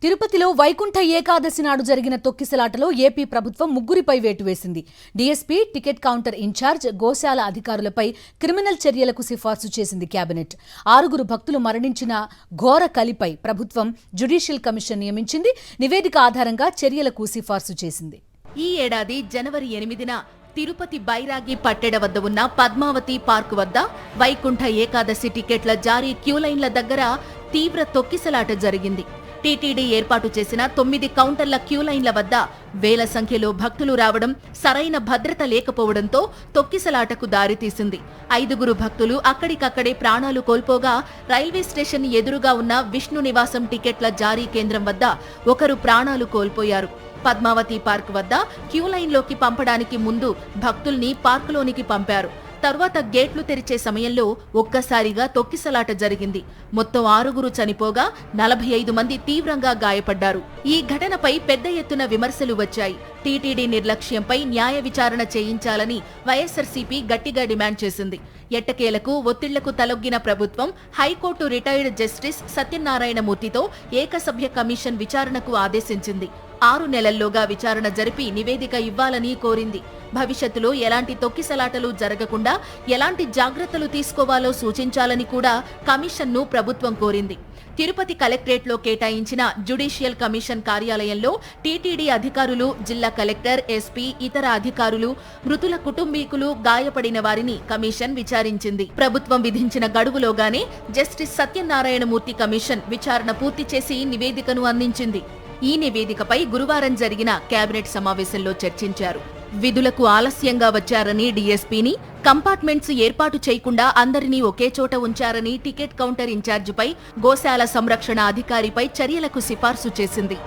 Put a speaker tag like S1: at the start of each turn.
S1: తిరుపతిలో వైకుంఠ ఏకాదశి నాడు జరిగిన తొక్కిసలాటలో ఏపీ ప్రభుత్వం ముగ్గురిపై వేటు వేసింది. డీఎస్పీ, టికెట్ కౌంటర్ ఇన్ఛార్జ్, గోశాల అధికారులపై క్రిమినల్ చర్యలకు సిఫార్సు చేసింది కేబినెట్. 6 భక్తులు మరణించిన ఘోర కలిపై ప్రభుత్వం జ్యుడిషియల్ కమిషన్ నియమించింది. నివేదిక ఆధారంగా చర్యలకు సిఫార్సు చేసింది.
S2: ఈ ఏడాది జనవరి 8న తిరుపతి బైరాగి పట్టెడ వద్ద ఉన్న పద్మావతి పార్క్ వద్ద వైకుంఠ ఏకాదశి టికెట్ల జారీ క్యూలైన్ల దగ్గర తీవ్ర తొక్కిసలాట జరిగింది. టీటీడీ ఏర్పాటు చేసిన 9 కౌంటర్ల క్యూలైన్ల వద్ద వేల సంఖ్యలో భక్తులు రావడం, సరైన భద్రత లేకపోవడంతో తొక్కిసలాటకు దారితీసింది. 5 భక్తులు అక్కడికక్కడే ప్రాణాలు కోల్పోగా, రైల్వే స్టేషన్ ఎదురుగా ఉన్న విష్ణు నివాసం టికెట్ల జారీ కేంద్రం వద్ద ఒకరు ప్రాణాలు కోల్పోయారు. పద్మావతి పార్క్ వద్ద క్యూలైన్లోకి పంపడానికి ముందు భక్తుల్ని పార్కులోనికి పంపారు. తర్వాత గేట్లు తెరిచే సమయంలో ఒక్కసారిగా తొక్కిసలాట జరిగింది. మొత్తం 6 చనిపోగా 45 మంది తీవ్రంగా గాయపడ్డారు. ఈ ఘటనపై పెద్ద ఎత్తున విమర్శలు వచ్చాయి. టీటీడీ నిర్లక్ష్యంపై న్యాయ విచారణ చేయించాలని వైఎస్సార్సీపీ గట్టిగా డిమాండ్ చేసింది. ఎట్టకేలకు ఒత్తిళ్లకు తలొగ్గిన ప్రభుత్వం హైకోర్టు రిటైర్డ్ జస్టిస్ సత్యనారాయణమూర్తితో ఏకసభ్య కమిషన్ విచారణకు ఆదేశించింది. 6 నెలల్లోగా విచారణ జరిపి నివేదిక ఇవ్వాలని కోరింది. భవిష్యత్తులో ఎలాంటి తొక్కిసలాటలు జరగకుండా ఎలాంటి జాగ్రత్తలు తీసుకోవాలో సూచించాలని కూడా కమిషన్ను ప్రభుత్వం కోరింది. తిరుపతి కలెక్టరేట్లో కేటాయించిన జ్యుడిషియల్ కమిషన్ కార్యాలయంలో టీటీడీ అధికారులు, జిల్లా కలెక్టర్, ఎస్పీ, ఇతర అధికారులు, మృతుల కుటుంబీకులు, గాయపడిన వారిని కమిషన్ విచారించింది. ప్రభుత్వం విధించిన గడువులోగానే జస్టిస్ సత్యనారాయణమూర్తి కమిషన్ విచారణ పూర్తి చేసి నివేదికను అందించింది. ఈ నివేదికపై గురువారం జరిగిన కేబినెట్ సమావేశంలో చర్చించారు. విధులకు ఆలస్యంగా వచ్చారని డీఎస్పీని, కంపార్ట్మెంట్స్ ఏర్పాటు చేయకుండా అందరినీ ఒకే చోట ఉంచారని టికెట్ కౌంటర్ ఇన్ఛార్జిపై, గోశాల సంరక్షణ అధికారిపై చర్యలకు సిఫార్సు చేసింది.